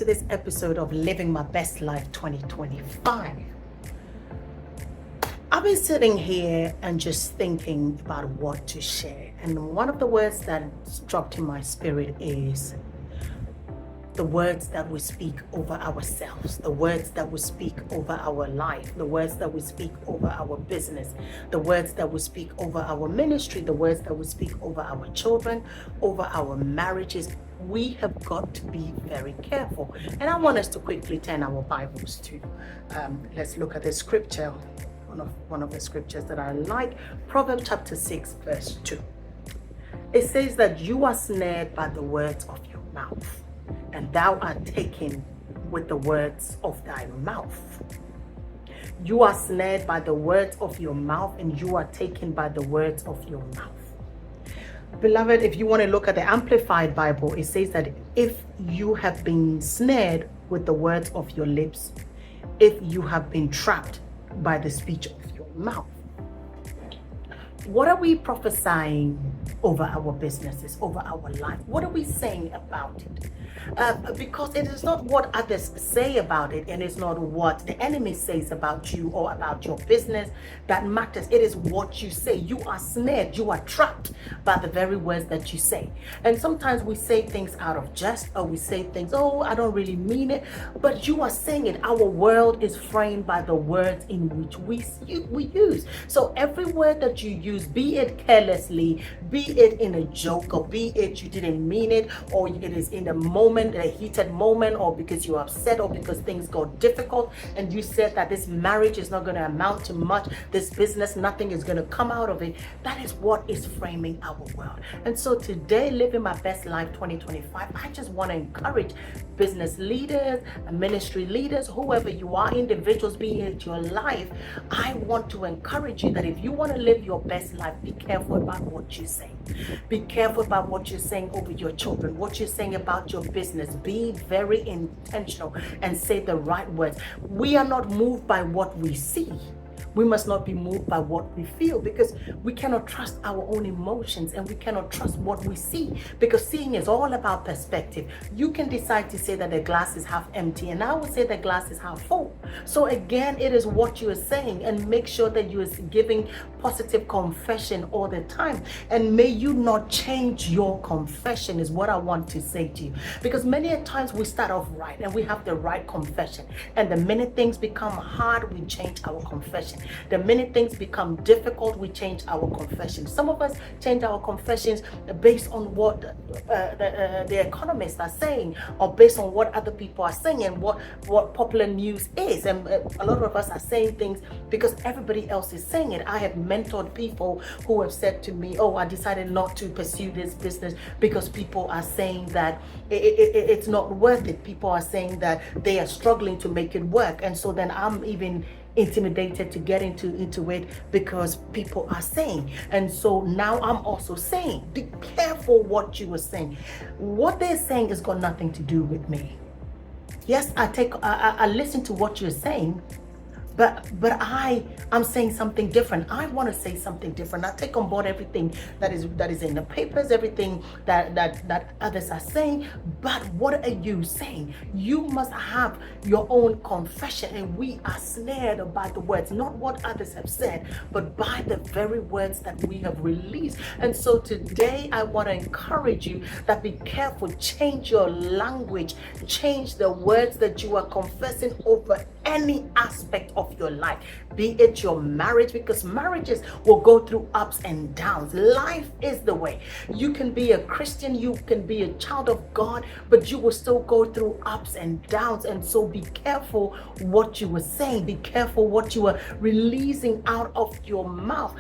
to this episode of Living My Best Life 2025. I've been sitting here and just thinking about what to share. And one of the words that dropped in my spirit is the words that we speak over ourselves, the words that we speak over our life, the words that we speak over our business, the words that we speak over our ministry, the words that we speak over our children, over our marriages. We have got to be very careful. And I want us to quickly turn our Bibles to, let's look at the scripture, one of the scriptures that I like, Proverbs chapter 6, verse 2. It says that you are snared by the words of your mouth, and thou art taken with the words of thy mouth. You are snared by the words of your mouth, and you are taken by the words of your mouth. Beloved, if you want to look at the Amplified Bible, it says that if you have been snared with the words of your lips, if you have been trapped by the speech of your mouth. What are we prophesying over our businesses, over our life? What are we saying about it? Because it is not what others say about it, and it's not what the enemy says about you or about your business that matters. It is what you say. You are snared, you are trapped by the very words that you say. And sometimes we say things out of jest, or we say things, oh, I don't really mean it, but you are saying it. Our world is framed by the words in which we use. So every word that you use, be it carelessly, be it in a joke, or be it you didn't mean it, or it is in a moment, a heated moment, or because you're upset, or because things got difficult and you said that this marriage is not going to amount to much, this business, nothing is going to come out of it. That is what is framing our world. And so today, Living My Best Life 2025, I just want to encourage business leaders, ministry leaders, whoever you are, individuals, be it your life. I want to encourage you that if you want to live your best life, be careful about what you say. Be careful about what you're saying over your children, what you're saying about your business. Be very intentional and say the right words. We are not moved by what we see. We must not be moved by what we feel, because we cannot trust our own emotions, and we cannot trust what we see, because seeing is all about perspective. You can decide to say that the glass is half empty, and I would say the glass is half full. So again, it is what you are saying, and make sure that you are giving positive confession all the time. And may you not change your confession is what I want to say to you, because many a times we start off right and we have the right confession, and the minute things become hard, we change our confession. The minute things become difficult, we change our confession. Some of us change our confessions based on what the economists are saying, or based on what other people are saying, and what popular news is. And a lot of us are saying things because everybody else is saying it. I have mentored people who have said to me, oh, I decided not to pursue this business because people are saying that it's not worth it. People are saying that they are struggling to make it work. And so then I'm even intimidated to get into it because people are saying. And so now I'm also saying, be careful what you are saying. What they're saying has got nothing to do with me. Yes, I listen to what you're saying, but I'm saying something different. I want to say something different. I take on board everything that is in the papers, everything that others are saying. But what are you saying? You must have your own confession, and we are snared by the words, not what others have said, but by the very words that we have released. And so today I want to encourage you that be careful. Change your language, change the words that you are confessing over any aspect of your life, be it your marriage, because marriages will go through ups and downs. Life is the way. You can be a Christian, you can be a child of God, but you will still go through ups and downs. And so be careful what you were saying, be careful what you are releasing out of your mouth.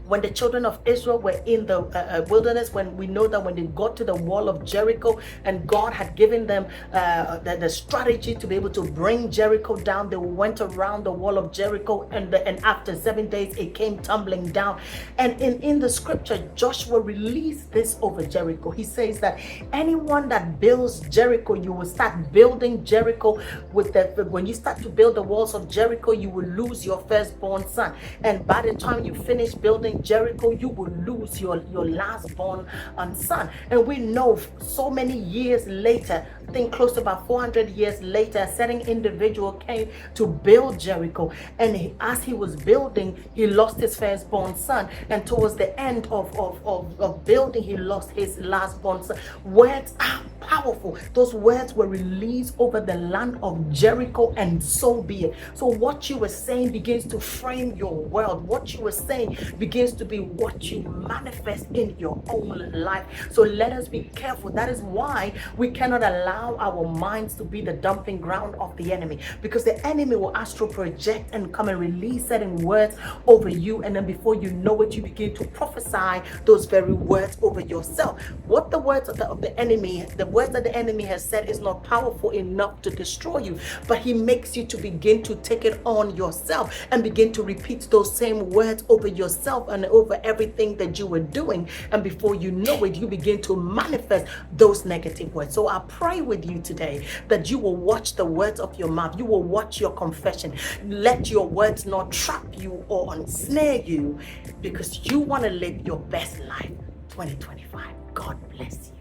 When the children of Israel were in the wilderness, when we know that when they got to the wall of Jericho and God had given them the strategy to be able to bring Jericho down, they went around the wall of Jericho, and after 7 days it came tumbling down. And in the scripture, Joshua released this over Jericho. He says that anyone that builds Jericho, you will start building Jericho with when you start to build the walls of Jericho, you will lose your firstborn son, and by the time you finish building Jericho, you will lose your lastborn son. And we know so many years later, I think close to about 400 years later, a certain individual came to build Jericho, and as he was building, he lost his firstborn son, and towards the end of building, he lost his lastborn son. Words are powerful. Those words were released over the land of Jericho, and so be it. So what you were saying begins to frame your world. What you were saying begins to be what you manifest in your own life. So let us be careful. That is why we cannot allow our minds to be the dumping ground of the enemy, because the enemy will astral project and come and release certain words over you, and then before you know it, you begin to prophesy those very words over yourself. What the words of the enemy, the words that the enemy has said, is not powerful enough to destroy you, but he makes you to begin to take it on yourself and begin to repeat those same words over yourself and over everything that you were doing, and before you know it, you begin to manifest those negative words. So I pray with you today that you will watch the words of your mouth. You will watch your confession. Let your words not trap you or ensnare you, because you want to live your best life 2025. God bless you.